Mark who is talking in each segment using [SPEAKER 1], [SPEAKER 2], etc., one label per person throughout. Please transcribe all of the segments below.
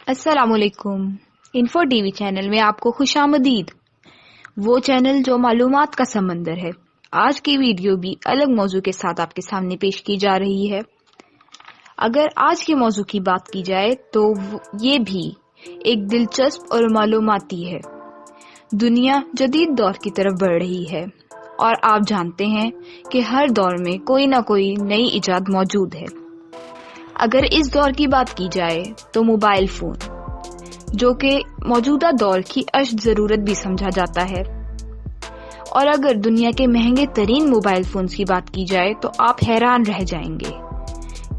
[SPEAKER 1] السلام علیکم۔ Info T V channel میں آپ کو خوش آمدید۔ وہ چینل جو معلومات کا سمندر ہے۔ آج کی ویڈیو بھی الگ موضوع کے ساتھ آپ کے سامنے پیش کی جا رہی ہے۔ اگر آج کے موضوع کی بات کی جائے تو یہ بھی ایک دلچسپ اور معلوماتی ہے۔ دنیا جدید دور کی طرف بڑھ رہی ہے اور آپ جانتے ہیں کہ ہر دور میں کوئی نہ کوئی نئی ایجاد موجود ہے۔ اگر اس دور کی بات کی جائے تو موبائل فون، جو کہ موجودہ دور کی اشد ضرورت بھی سمجھا جاتا ہے، اور اگر دنیا کے مہنگے ترین موبائل فونز کی بات کی جائے تو آپ حیران رہ جائیں گے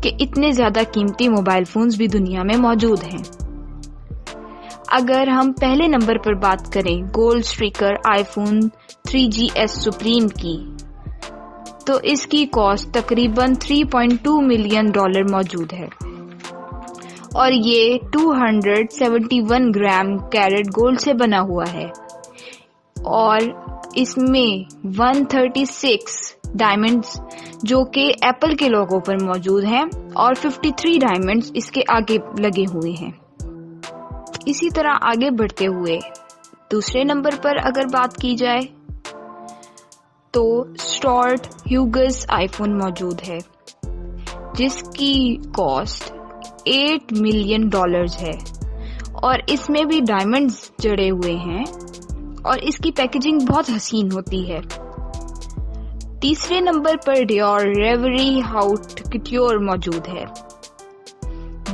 [SPEAKER 1] کہ اتنے زیادہ قیمتی موبائل فونز بھی دنیا میں موجود ہیں۔ اگر ہم پہلے نمبر پر بات کریں گولڈ اسٹریکر آئی فون 3GS سپریم کی، تو اس کی کاسٹ تقریباً $3.2 ملین موجود ہے، اور یہ 271 گرام کیرٹ گولڈ سے بنا ہوا ہے، اور اس میں 136 ڈائمنڈز جو کہ ایپل کے لوگو پر موجود ہیں اور 53 ڈائمنڈز اس کے آگے لگے ہوئے ہیں۔ اسی طرح آگے بڑھتے ہوئے دوسرے نمبر پر اگر بات کی جائے تو اسٹارٹ ہیوگس آئی فون موجود ہے، جس کی کاسٹ $8 ملین ہے، اور اس میں بھی ڈائمنڈز جڑے ہوئے ہیں، اور اس کی پیکیجنگ بہت حسین ہوتی ہے۔ تیسرے نمبر پر ڈیور ریوری ہاؤٹ کٹیور موجود ہے،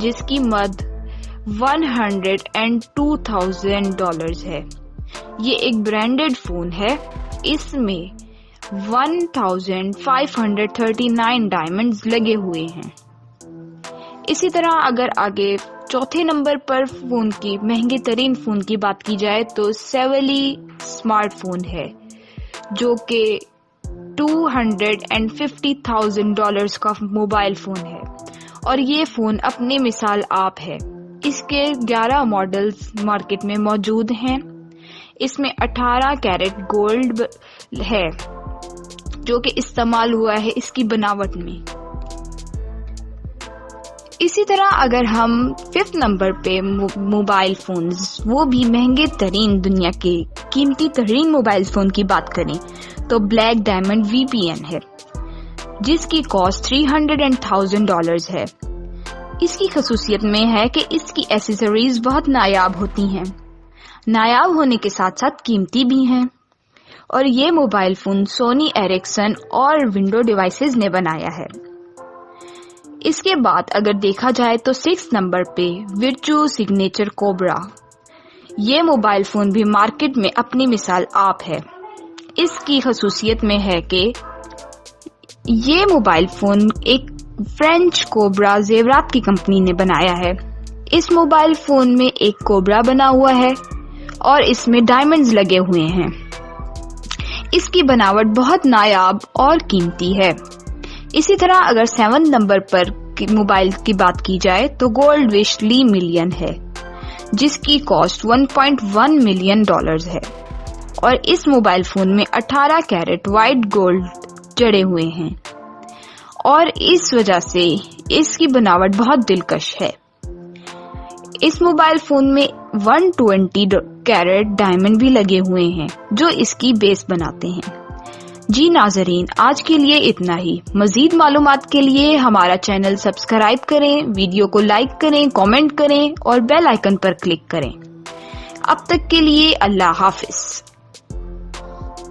[SPEAKER 1] جس کی مد $102,000 ہے۔ یہ ایک برانڈڈ فون ہے، اس میں 1539 ڈائمنڈز لگے ہوئے ہیں۔ اسی طرح اگر آگے چوتھے نمبر پر فون کی مہنگے ترین فون کی بات کی جائے تو سیولی اسمارٹ فون ہے، جو کہ $250,000 کا موبائل فون ہے، اور یہ فون اپنی مثال آپ ہے۔ اس کے 11 ماڈلز مارکیٹ میں موجود ہیں۔ اس میں 18 کیرٹ گولڈ ہے جو کہ استعمال ہوا ہے اس کی بناوٹ میں۔ اسی طرح اگر ہم 5 نمبر پہ موبائل فونز، وہ بھی مہنگے ترین دنیا کے قیمتی ترین موبائل فون کی بات کریں تو بلیک ڈائمنڈ VPN ہے، جس کی کاسٹ $300,000 ہے۔ اس کی خصوصیت میں ہے کہ اس کی ایسیسریز بہت نایاب ہوتی ہیں، نایاب ہونے کے ساتھ ساتھ قیمتی بھی ہیں، اور یہ موبائل فون سونی ایرکسن اور ونڈو ڈیوائسز نے بنایا ہے۔ اس کے بعد اگر دیکھا جائے تو 6 نمبر پہ ورچو سگنیچر کوبرا، یہ موبائل فون بھی مارکیٹ میں اپنی مثال آپ ہے۔ اس کی خصوصیت میں ہے کہ یہ موبائل فون ایک فرینچ کوبرا زیورات کی کمپنی نے بنایا ہے۔ اس موبائل فون میں ایک کوبرا بنا ہوا ہے اور اس میں ڈائمنڈز لگے ہوئے ہیں۔ اس کی بناوٹ بہت نایاب اور قیمتی ہے۔ اسی طرح اگر 7 نمبر پر موبائل کی بات کی جائے تو گولڈ وش لی ملین ہے، جس کی کاسٹ $1.1 ملین ہے، اور اس موبائل فون میں 18 کیرٹ وائٹ گولڈ جڑے ہوئے ہیں، اور اس وجہ سے اس کی بناوٹ بہت دلکش ہے۔ اس موبائل فون میں 120 کیرٹ ڈائمنڈ بھی لگے ہوئے ہیں جو اس کی بیس بناتے ہیں۔ جی ناظرین، آج کے لیے اتنا ہی۔ مزید معلومات کے لیے ہمارا چینل سبسکرائب کریں، ویڈیو کو لائک کریں، کامنٹ کریں اور بیل آئیکن پر کلک کریں۔ اب تک کے لیے اللہ حافظ۔